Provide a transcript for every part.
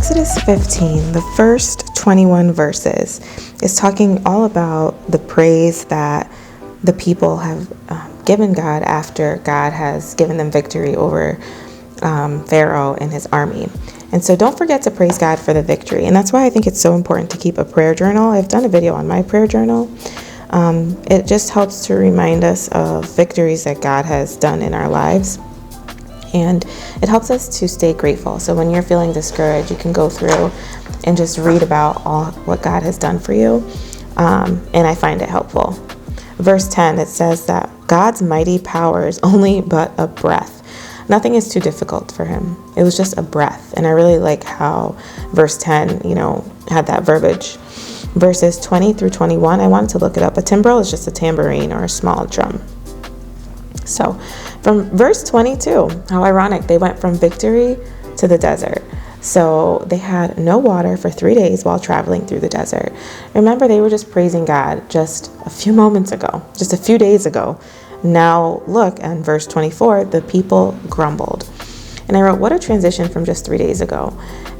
Exodus 15, the first 21 verses, is talking all about the praise that the people have given God after God has given them victory over Pharaoh and his army. And so don't forget to praise God for the victory. And that's why I think it's so important to keep a prayer journal. I've done a video on my prayer journal. It just helps to remind us of victories that God has done in our lives. And it helps us to stay grateful. So when you're feeling discouraged, you can go through and just read about all what God has done for you. And I find it helpful. Verse 10, it says that God's mighty power is only but a breath. Nothing is too difficult for him. It was just a breath. And I really like how verse 10, had that verbiage. Verses 20 through 21, I wanted to look it up. A timbrel is just a tambourine or a small drum. So from verse 22, how ironic, they went from victory to the desert. So they had no water for 3 days while traveling through the desert. Remember, they were just praising God just a few moments ago, just a few days ago. Now look at verse 24, the people grumbled. And I wrote, what a transition from just 3 days ago.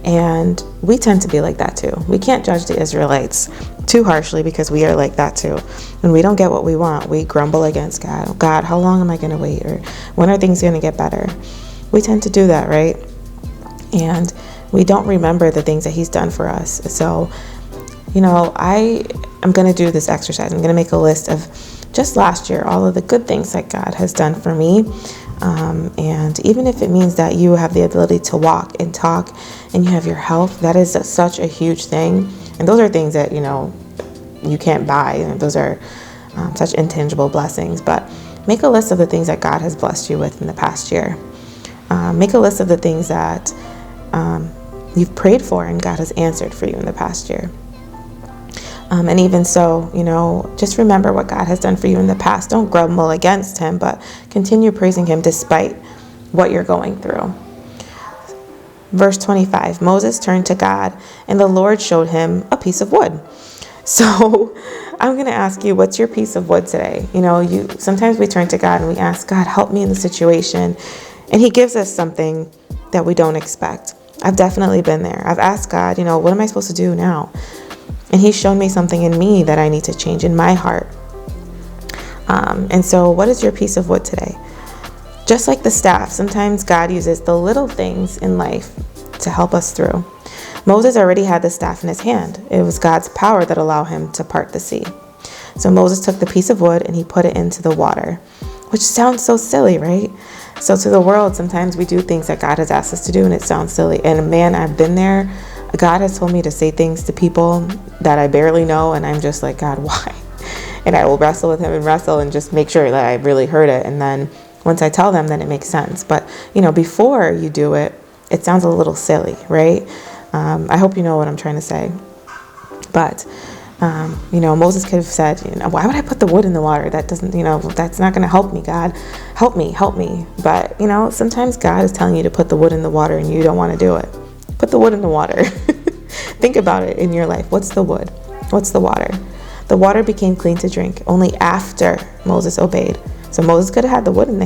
And we tend to be like that too. We can't judge the Israelites too harshly because we are like that too. When we don't get what we want, we grumble against God. Oh, God, how long am I going to wait? Or when are things going to get better? We tend to do that, right? And we don't remember the things that he's done for us. So, I'm going to do this exercise. I'm going to make a list of just last year, all of the good things that God has done for me. And even if it means that you have the ability to walk and talk and you have your health, that is such a huge thing. And those are things that, you can't buy. And those are such intangible blessings. But make a list of the things that God has blessed you with in the past year. Make a list of the things that you've prayed for and God has answered for you in the past year. And even so, just remember what God has done for you in the past. Don't grumble against him, but continue praising him despite what you're going through. Verse 25, Moses turned to God and the Lord showed him a piece of wood. So I'm going to ask you, what's your piece of wood today? Sometimes we turn to God and we ask, God, help me in the situation. And he gives us something that we don't expect. I've definitely been there. I've asked God, what am I supposed to do now? And he's shown me something in me that I need to change in my heart. And so what is your piece of wood today? Just like the staff, sometimes God uses the little things in life to help us through. Moses already had the staff in his hand. It was God's power that allowed him to part the sea. So Moses took the piece of wood and he put it into the water, which sounds so silly, right? So to the world, sometimes we do things that God has asked us to do and it sounds silly. And man, I've been there. God has told me to say things to people that I barely know, and I'm just like, God, why? And I will wrestle with him and just make sure that I really heard it. And then once I tell them, then it makes sense. But, before you do it, it sounds a little silly, right? I hope you know what I'm trying to say. But, Moses could have said, why would I put the wood in the water? That doesn't, that's not going to help me, God. Help me. But, sometimes God is telling you to put the wood in the water and you don't want to do it. Put the wood in the water. Think about it in your life. What's the wood? What's the water? The water became clean to drink only after Moses obeyed. So Moses could have had the wood in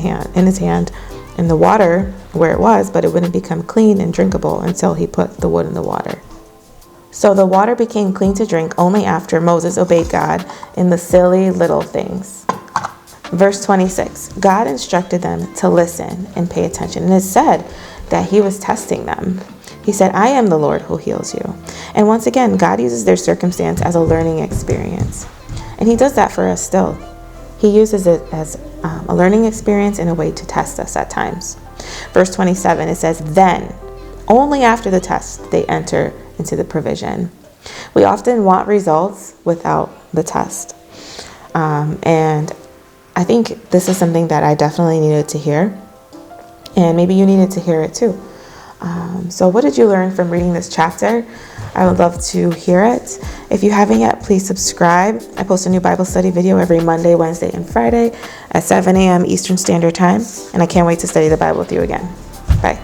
his hand and the water where it was, but it wouldn't become clean and drinkable until he put the wood in the water. So the water became clean to drink only after Moses obeyed God in the silly little things. Verse 26, God instructed them to listen and pay attention. And it said that he was testing them. He said, I am the Lord who heals you. And once again, God uses their circumstance as a learning experience. And he does that for us still. He uses it as a learning experience and a way to test us at times. Verse 27, it says, then, only after the test, they enter into the provision. We often want results without the test. And I think this is something that I definitely needed to hear. And maybe you needed to hear it too. So what did you learn from reading this chapter? I would love to hear it. If you haven't yet, please subscribe. I post a new Bible study video every Monday, Wednesday, and Friday at 7 a.m. Eastern Standard Time. And I can't wait to study the Bible with you again. Bye.